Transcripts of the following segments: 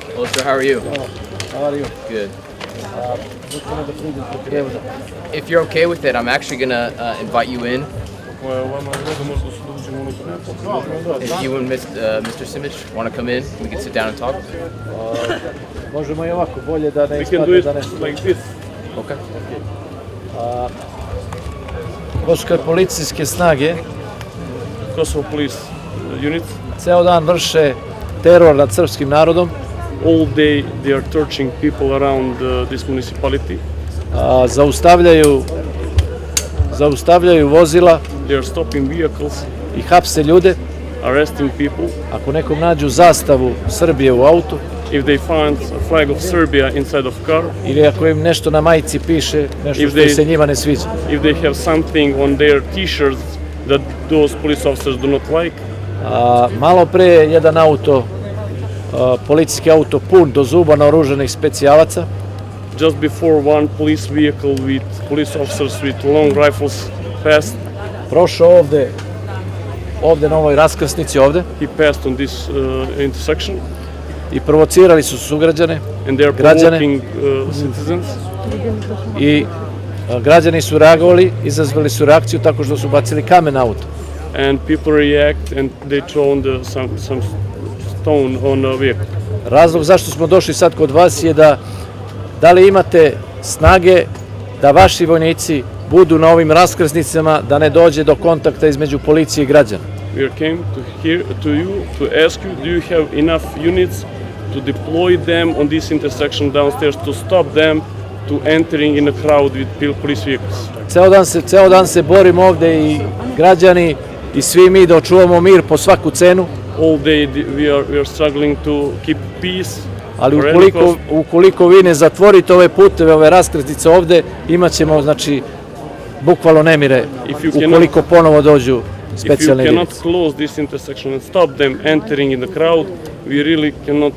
Hello, sir. How are you? How are you? Good. If you're okay with it, I'm actually gonna invite you in. If you and Mr. Simić want to come in, we can sit down and talk. Možemo i ovako, bolje da ne We can do ispadne it da nešto. like this. Okay. Kosovo policijske snage Kosovo police units. ceo dan vrše teror nad srpskim narodom, All day they are torturing people around this municipality. zaustavljaju vozila They are stopping vehicles, i hapse ljude. arresting people. Ako nekom nađu zastavu Srbije u autu If they find a flag of Serbia inside of car, ili ako im nešto na majici piše, nešto If što they- se njima ne sviđa. if they have something on their t-shirts that those police officers do not like, Malo pre je jedan auto, policijski auto pun do zuba naoružanih specijalaca, just before one police vehicle with police officers with long rifles passed, prošao ovde na ovoj raskrsnici ovde he passed on this intersection, i provocirali su sugrađane and they are Građane. provoking citizens. i građani su reagovali, izazvali su reakciju tako što su bacili kamen na auto. And people react and they throw some stone on a vehicle. Razlog zašto smo došli sad kod vas je da li imate snage da vaši vojnici budu na ovim raskrsnicama, da ne dođe do kontakta između policije i građana. We came to you to ask you, do you have enough units to deploy them on this intersection downstairs to stop them to entering in a crowd with police vehicles? Ceo dan se borimo ovde i građani i svi mi da očuvamo mir po svaku cenu, All day we are struggling to keep peace. ali for any cost. ukoliko vi ne zatvorite ove puteve, ove raskrsnice ovde, imat ćemo, znači, bukvalno nemire ukoliko ponovo dođu specijalne If you jedinice. cannot close this intersection and stop them entering in the crowd, we really cannot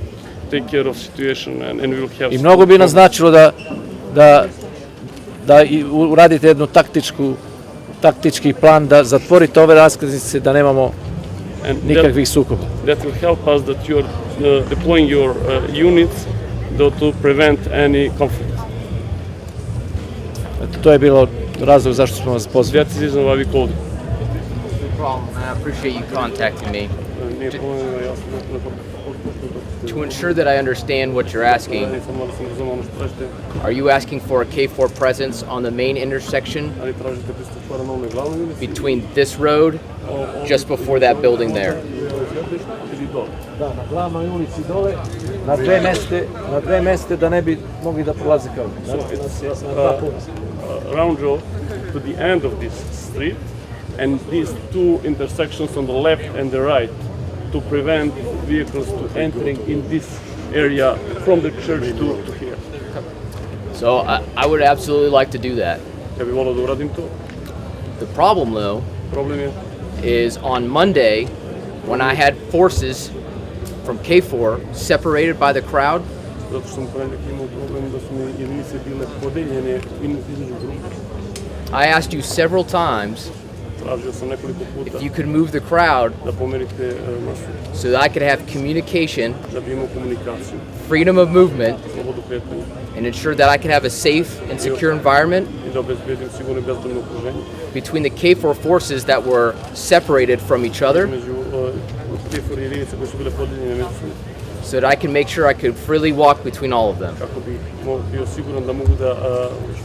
take care of situation and we will have. I mnogo bi nas značilo da uradite jednu taktički plan, da zatvorite ove raskrsnice, da nemamo and nikakvih sukoba. that will help us that you are deploying your units to prevent any conflict. Eto, to je bilo razlog zašto smo vas pozvali. That is the reason why we called you. No problem, man. I appreciate you contacting me. To ensure that I understand what you're asking, are you asking for a KFOR presence on the main intersection between this road, just before that building there? Da, na glavnoj ulici dole, na dve meste da ne bi mogli da prolaze kao. Round road to the end of this street, and these two intersections on the left and the right to prevent vehicles to entering in this area from the church to here. So I would absolutely like to do that. Ja bih volao da uradim to. The problem, though, Problem je is on Monday, when I had forces from KFOR separated by the crowd, zato što sam ponedjeljak imao problem da su mi jedinice bile podeljene između grupa. I asked you several times Tražio sam nekoliko puta if you could move the crowd da pomerite masu, so that I could have communication, da bi imao komunikaciju, freedom of movement, slobodu kretanja and ensure that I could have a safe and secure environment i da obezbedim sigurno i bezbedno okruženje. between the KFOR forces that were separated from each other, Među KFOR jedinice koje su bile podeljene među sobom, so that I can make sure I could freely walk between all of them. kako bi bio siguran da mogu da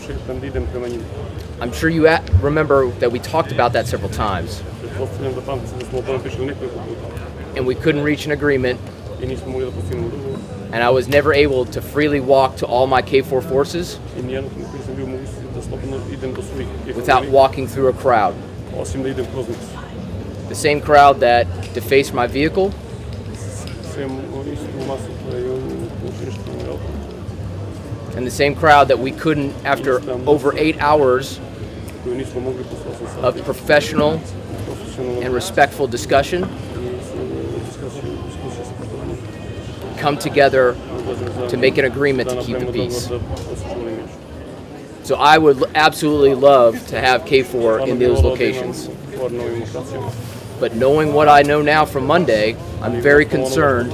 šetam da idem prema njima. I'm sure you remember that we talked about that several times, Pretpostavljam da pamtite da smo o tome pričali nekoliko puta and we couldn't reach an agreement, i nismo mogli da postignemo dogovor and I was never able to freely walk to all my KFOR forces i nijednog nisam bio mogućnosti da slobodno idem do svojih without walking through a crowd. osim da idem kroz njih. The same crowd that defaced my vehicle, Sem istu masu koja je uništena auto. and the same crowd that we couldn't, after over 8 hours Koju nismo mogli posle 8 of sati professional profesionalno and respectful discussion, diskusije sa poštovanjem come together to make an agreement to keep the peace. So I would absolutely love to have KFOR in those locations. But knowing what I know now from Monday, I'm very concerned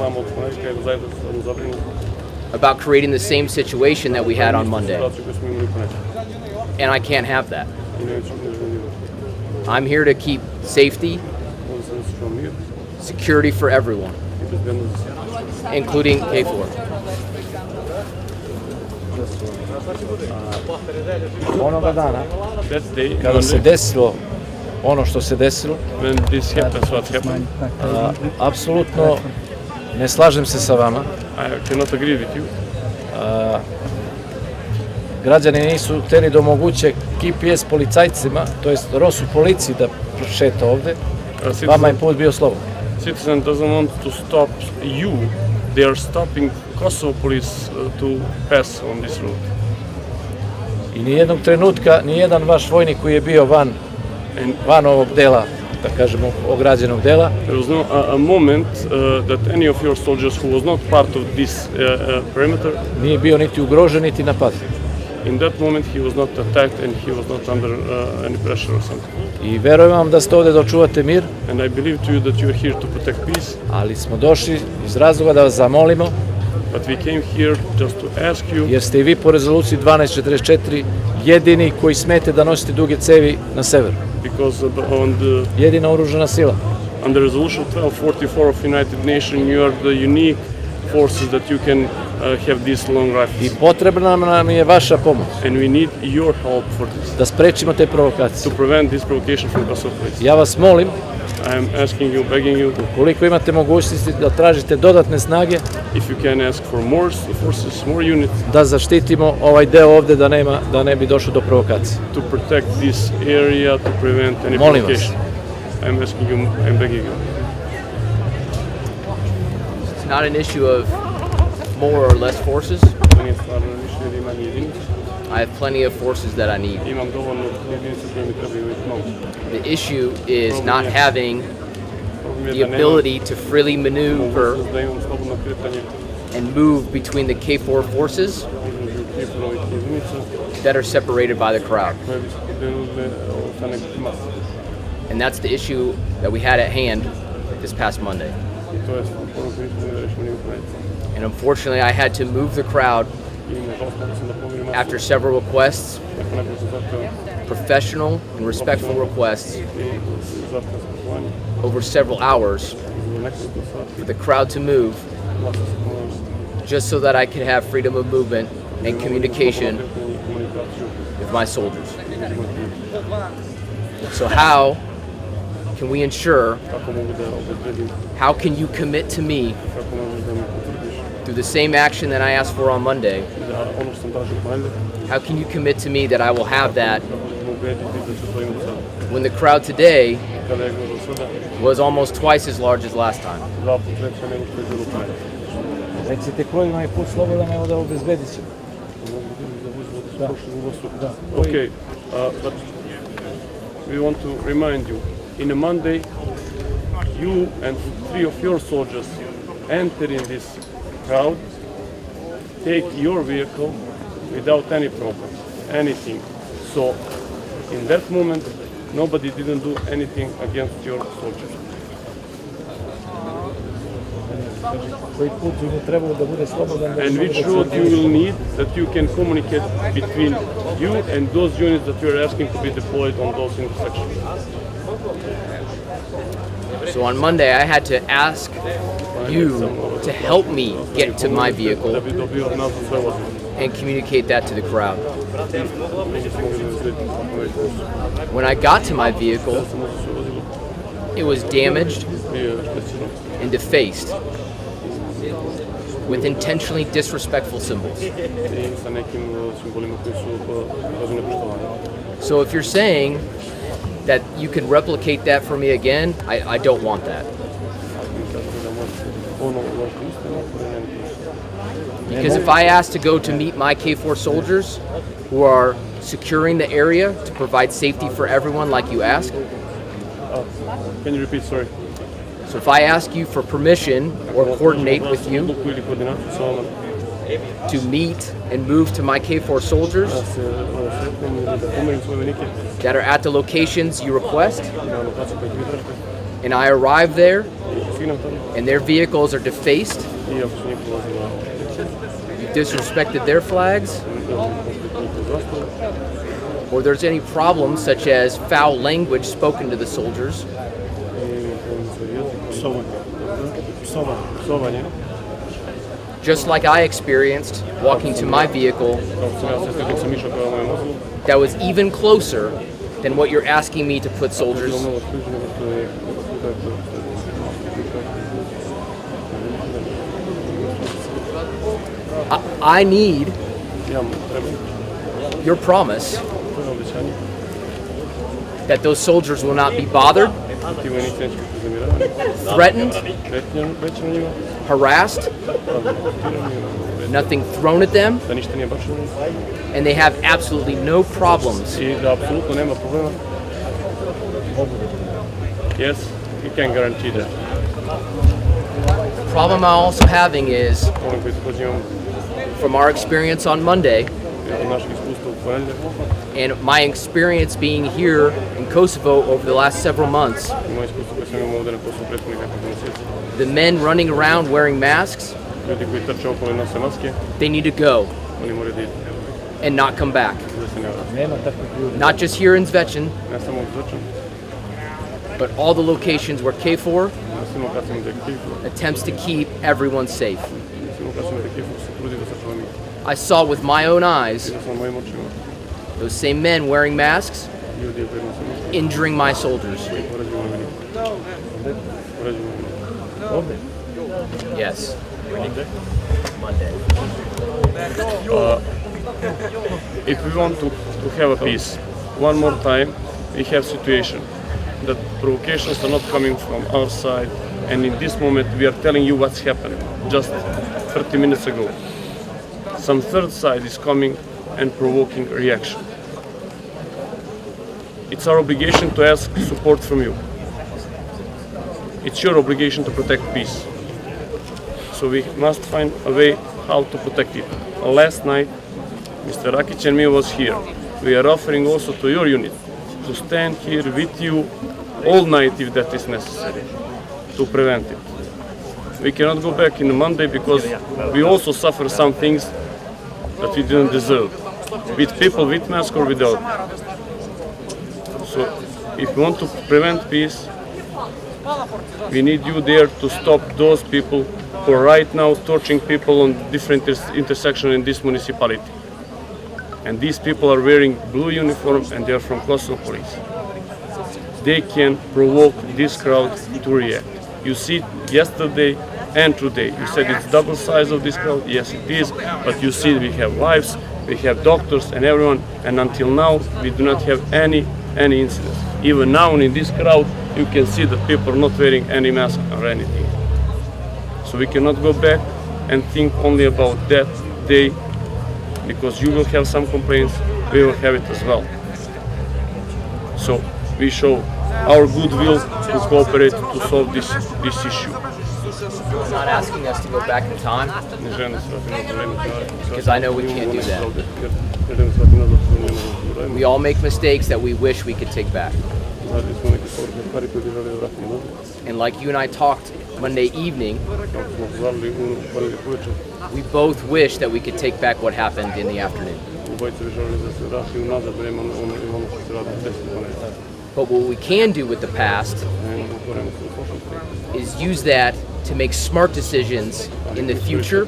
about creating the same situation that we had on Monday. And I can't have that. I'm here to keep safety, security for everyone, including KFOR. Onoga dana, That day, kada se desilo ono što se desilo, when this happens, what happened, apsolutno ne slažem se sa vama. I cannot agree with you. Građani nisu hteli da omoguće KPS policajcima, to jest ROSU policiji da prošeta ovde. Vama je put bio slobodan. Citizen doesn't want to stop you. They are stopping Kosovo police to pass on this route. I nijednog trenutka, nijedan vaš vojnik koji je bio van ovog dela, da kažemo, ograđenog dela, There was no a moment that any of your soldiers who was not part of this perimeter, nije bio niti ugrožen, niti napadan. in that moment he was not attacked and he was not under any pressure or something. I verujem vam da ste ovde da očuvate mir, And I believe to you that you are here to protect peace, ali smo došli iz razloga da vas zamolimo, but we came here just to ask you, jer ste i vi po rezoluciji 1244 jedini koji smete da nosite duge cevi na severu. because Jedina oružana sila. under resolution 1244 of United Nations you are the unique forces that you can have these long I rifles. potrebna nam je vaša pomoć And we need your help for this, da sprečimo te to provokacije. prevent this provocation from Kosovo police. Ja vas molim, I am asking you, begging you, koliko imate mogućnosti da tražite dodatne snage, if you can ask for more forces, more units da zaštitimo ovaj deo ovde da ne bi došlo do provokacije. to protect this area, to prevent any Molim vas. provocation. I'm asking you, I'm begging you. It's not an issue of more or less forces. To nije stvarno više da imam jedinicu. I have plenty of forces that I need. Imam dovoljno jedinica koje mi trebaju mnogo. The issue is not having Problem je the da nemam ability to freely maneuver mogućnost da imam slobodno kretanje and move between the KFOR forces između KFOR-ovih jedinica that are separated by the crowd. koje bi se podelile sa nekog masa. And that's the issue that we had at hand this past Monday. I to je ono koje nismo da rešimo ni upraviti. And unfortunately, I had to move the crowd I nažalost mogu sam da pomirim masu. after several requests, Nakon nekoliko zahteva professional and respectful requests, i zahteva za poštovanje. over several hours Za nekoliko sati for the crowd to move masa se ponovila. just so that I could have freedom of movement and communication with my soldiers. So how can we ensure, Kako mogu da obezbedim, how can you commit to me kako možeš da mi potvrdiš through the same action that I asked for on Monday? da ono što sam tražio ponedjeljak, How can you commit to me that I will have that mogu ubediti da ću to imati sada. when the crowd today Kada je gledao sada, was almost twice as large as last time? 2 put veća nego što je bilo ponedjeljak. Recite koji vam je put slobodan, evo da obezbedit ćemo. Okay, but we want to remind you, in a Monday, you and 3 of your soldiers enter in this crowd, take your vehicle without any problem, anything. So, in that moment, nobody didn't do anything against your soldiers. Koji put bi mu trebalo da bude slobodan. And which road you will need that you can communicate between you and those units that you are asking to be deployed on those intersections. So on Monday, I had to ask you to help me get to my vehicle Da bi dobio nazad sve vozilo. and communicate that to the crowd. Nismo mogli obezbediti ovaj posao. When I got to my vehicle, Samo za sve vozilo it was damaged bio je špecijalno and defaced with intentionally disrespectful symbols. i sa nekim simbolima koji su radi nepoštovanja. So if you're saying that you can replicate that for me again, I don't want that. Da možete ono uložiti isto napore, ne Because if I ask to go to meet my KFOR soldiers who are securing the area to provide safety for everyone like you ask, Can you repeat, sorry? so if I ask you for permission or coordinate with you Odluku ili koordinaciju sa vama, to meet and move to my KFOR soldiers da se sretnem ili da pomerim svoje vojnike that are at the locations you request, na lokaciji koje vi tražite. and I arrive there I stignem tamo and their vehicles are defaced, i ako su njih vozila you disrespected their flags, njihov zastavu, or there's any problems such as foul language spoken to the soldiers, psovanje, just like I experienced walking to my vehicle kao što sam ja se sretnim sam išao prema mojem vozilu, that was even closer than what you're asking me to put soldiers. bilo mnogo bliže nego što je I need ja mu treba your promise to je obećanje that those soldiers will not be bothered, da ti vojnici neće biti uznemiravani, threatened, veći na njima, harassed, nothing thrown at them, da ništa nije bačeno na njih and they have absolutely no problems i da apsolutno nema problema. Yes, we can guarantee that. The problem I'm also having is, Problem koji također imamo from our experience on Monday od našeg iskustva u ponedjeljak and my experience being here in Kosovo over the last several months, i moje iskustvo koje sam imao ovdje na Kosovu prethodnih nekoliko mjeseci. the men running around wearing masks, Ljudi koji trče okolo i nose maske, they need to go oni moraju da idu, and not come back. da se ne vrati. Nema takvih ljudi. Not just here in Zvečan, Ne samo u Zvečanu, but all the locations where KFOR na svim lokacijama gdje je KFOR, attempts to keep everyone safe. na svim lokacijama gdje KFOR se trudi da sačuva mir. I saw with my own eyes Vidio sam mojim očima those same men wearing masks ljudi koji nose maske, injuring my soldiers. poređuju vojnike. Poređuju vojnike. Ovdje. Yes. If we want to have a peace, one more time, we have situation that provocations are not coming from our side, and in this moment we are telling you what's happened just 30 minutes ago. Some third side is coming and provoking reaction. It's our obligation to ask support from you. It's your obligation to protect peace. So we must find a way how to protect it. Last night, Mr. Rakica and me was here. We are offering also to your unit to stand here with you all night if that is necessary to prevent it. We cannot go back in Monday because we also suffer some things that we didn't deserve, with people with mask or without. So if we want to prevent peace, we need you there to stop those people who are right now torturing people on different intersections in this municipality. And these people are wearing blue uniforms and they are from Kosovo police. They can provoke this crowd to react. You see yesterday and today. You said it's double size of this crowd. Yes, it is. But you see we have wives, we have doctors and everyone. And until now, we do not have any incidents. Even now in this crowd, you can see that people are not wearing any mask or anything. So we cannot go back and think only about that day, because you will have some complaints, we will have it as well. So we show our goodwill to cooperate to solve this issue. I'm not asking us to go back in time Ne želim da se vratim nazad u vreme, because I know we can't do that. Ne želim da se vratim nazad u vreme. We all make mistakes that we wish we could take back. Radili smo neke pogrešne stvari koje bi želeli da vratimo nazad. And like you and I talked Monday evening, Kako smo razgovarali u ponedjeljak uveče, we both wish that we could take back what happened in the afternoon. obojica bi želeli da se vrati nazad vreme ono što se radi u 10 ponedjeljak. But what we can do with the past is use that to make smart decisions in the future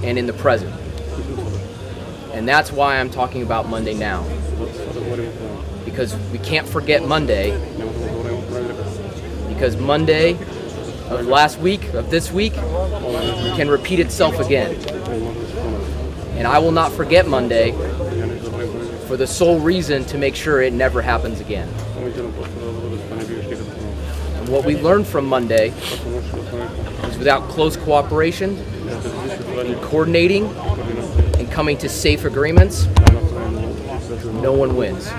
and in the present. And that's why I'm talking about Monday now. Because we can't forget Monday, because Monday of last week, of this week, can repeat itself again. And I will not forget Monday for the sole reason to make sure it never happens again. And what we learned from Monday is without close cooperation and coordinating and coming to safe agreements, no one wins.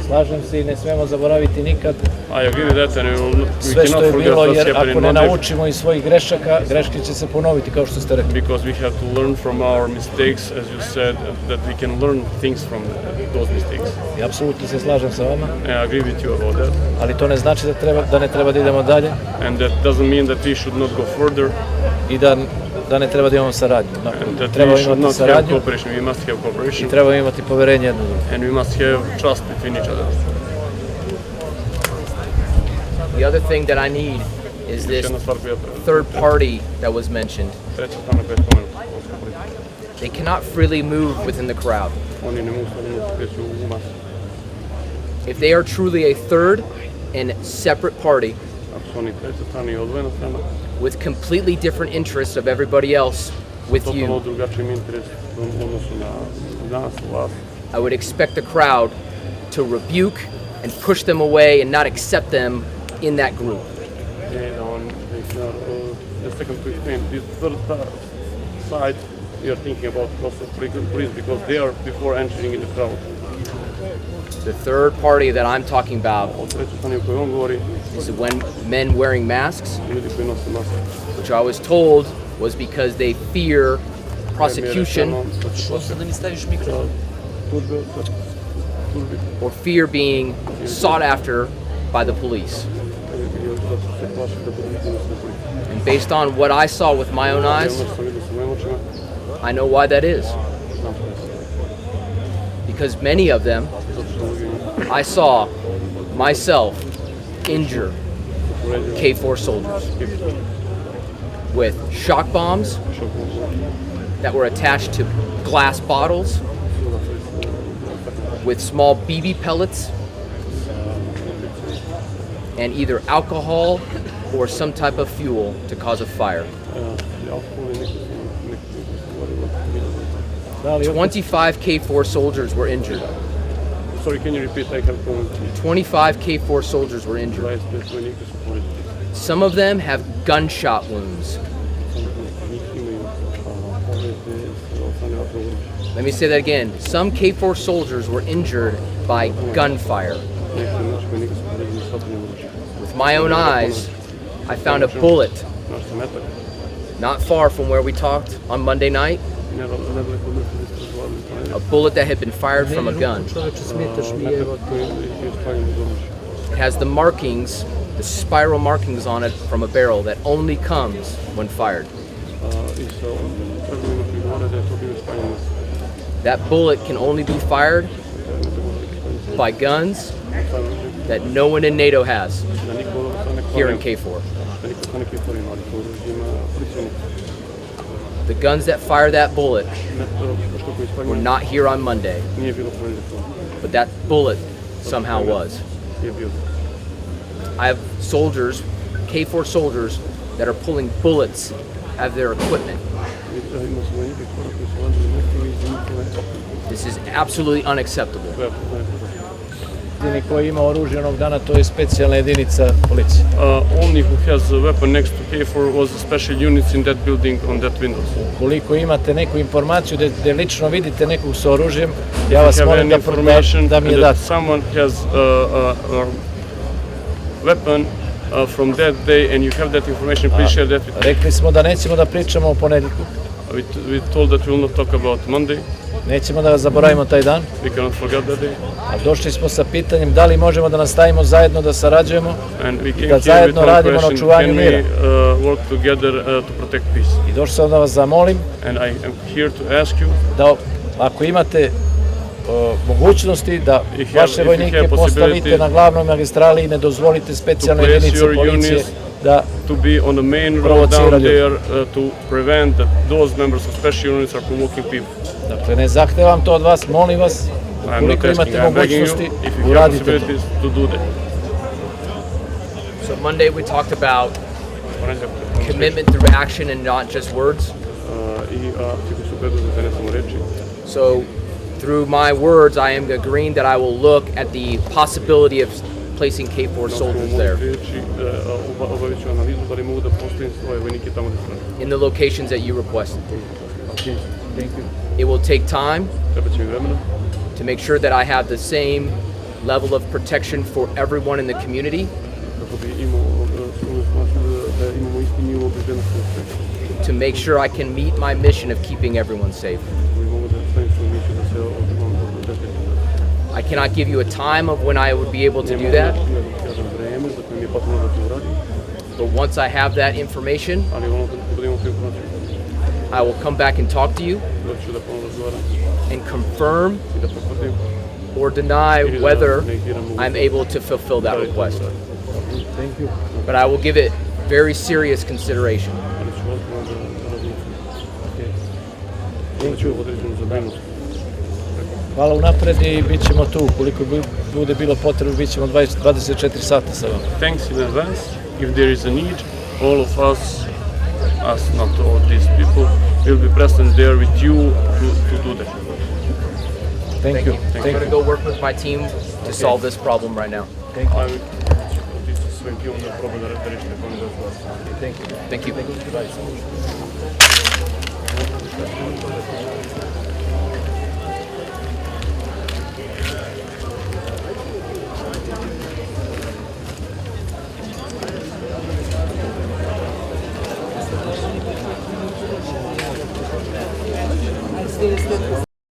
Slažem se i ne smemo zaboraviti nikad I agree with that, and we sve što cannot je forget bilo, what's jer ako happening ne Monday, naučimo iz svojih grešaka, greške će se ponoviti, kao što ste rekli. because we have to learn from our mistakes, as you said, that we can learn things from those mistakes. I apsolutno se slažem sa vama, And I agree with you about that, ali to ne znači da ne treba da idemo dalje and that doesn't mean that we should not go further, i da ne treba da imamo saradnju. and that Treba we should imati not have saradnju cooperation. We must have i cooperation, treba imati poverenje jedno drugom. and we must have trust between each other. The other thing that I need is Još this jedna stvar koju ja trebam. third party that was mentioned. Treća strana koja je spomenuta. They cannot freely move within the crowd. Oni ne mogu slobodno kreću u masu. If they are truly a third and separate party Ako su oni treća strana i odvojena strana, with completely different interests of everybody else with totalno you, drugačijim interesom u odnosu na nas, vas, I would expect the crowd to rebuke and push them away and not accept them in that group. The second to explain, this third side you're thinking about also police because they are before entering in the crowd. The third party that I'm talking about O trećoj strani o kojoj on govori, is when men wearing masks, ljudi koji nose maske. which I was told was because they fear prosecution or fear being sought after by the police. And based on what I saw with my own eyes, I know why that is. Because many of them, I saw myself injure KFOR soldiers with shock bombs that were attached to glass bottles, with small BB pellets, and either alcohol or some type of fuel to cause a fire. 25 KFOR soldiers were injured. Sorry, can you repeat? I have problem. 25 KFOR soldiers were injured. Some of them have gunshot wounds. Let me say that again. Some KFOR soldiers were injured by gunfire. With my own eyes, I found a bullet not far from where we talked on Monday night. A bullet that had been fired from a gun. It has the markings, the spiral markings on it from a barrel that only comes when fired. That bullet can only be fired by guns that no one in NATO has here in KFOR. The guns that fire that bullet were not here on Monday, but that bullet somehow was. I have soldiers, KFOR soldiers, that are pulling bullets out of their equipment. This is absolutely unacceptable. Jedini koji ima oružje onog dana, to je specijalna jedinica policije. Only who has a weapon next to KFOR was the special units in that building on that windows. Ukoliko imate neku informaciju da lično vidite nekog sa oružjem, ja vas Have molim any information da mi je that date. someone has a weapon from that day and you have that information, please share that with me. Rekli smo da nećemo da pričamo o ponedjeljku, We told that we will not talk about Monday. nećemo da zaboravimo taj dan, We cannot forget that day. a došli smo sa pitanjem da li možemo da nastavimo zajedno da sarađujemo And we i came da here with zajedno one radimo na question: očuvanju can mira. we work together to protect peace? I došao sam da vas zamolim And I am here to ask you, da ako imate mogućnosti da if vaše you vojnike have postavite possibility na glavnoj magistrali i ne dozvolite specijalne to place jedinice your policije units da to be on the main road provociraju down ljude. there to prevent that those members of special units are provoking people. Dakle, ne zahtevam to od vas, molim vas, I'm not ukoliko asking, imate I'm begging you, mogućnosti, if you have uradite to. possibilities to do that. So Monday we talked about commitment through action and not just words. I akcije su preduzete, ne samo reči. So through my words, I am agreeing that I will look at the possibility of placing KFOR soldiers there Obavit ću analizu da li mogu da postavim svoje vojnike tamo gde su. in the locations that you requested. Thank you. It will take time Treba će mi vremena to make sure that I have the same level of protection for everyone in the community, kako bi imao, smatramo da imamo isti nivo bezbednosti za sve. to make sure I can meet my mission of keeping everyone safe. Mi mogu da stavim svoju misiju da se on bezbedno. I cannot give you a time of when I would be able to do that, Kažem vreme za koje mi je potrebno da to uradim, but once I have that information, ali ono kad budemo tu informaciju, I will come back and talk to you doću da ponovno razgovaram and confirm i da potvrdim or deny whether I'm able to fulfill that request. Thank you. But I will give it very serious consideration. ali ću ozbiljno da razmišljam. Thank Ću you. određenu zabrinutost. Hvala unapred i bit ćemo tu. Koliko bude bilo potrebno, bit ćemo 24 sata sa vama. Thanks in advance. If there is a need, all of us not all these people, will be present there with you to do that. Thank you. I'm going to go work with my team to solve this problem right now. Thank you. I'm sa svojim timom da probam da rešite kako da razgovaram. Thank you. Thank you. Este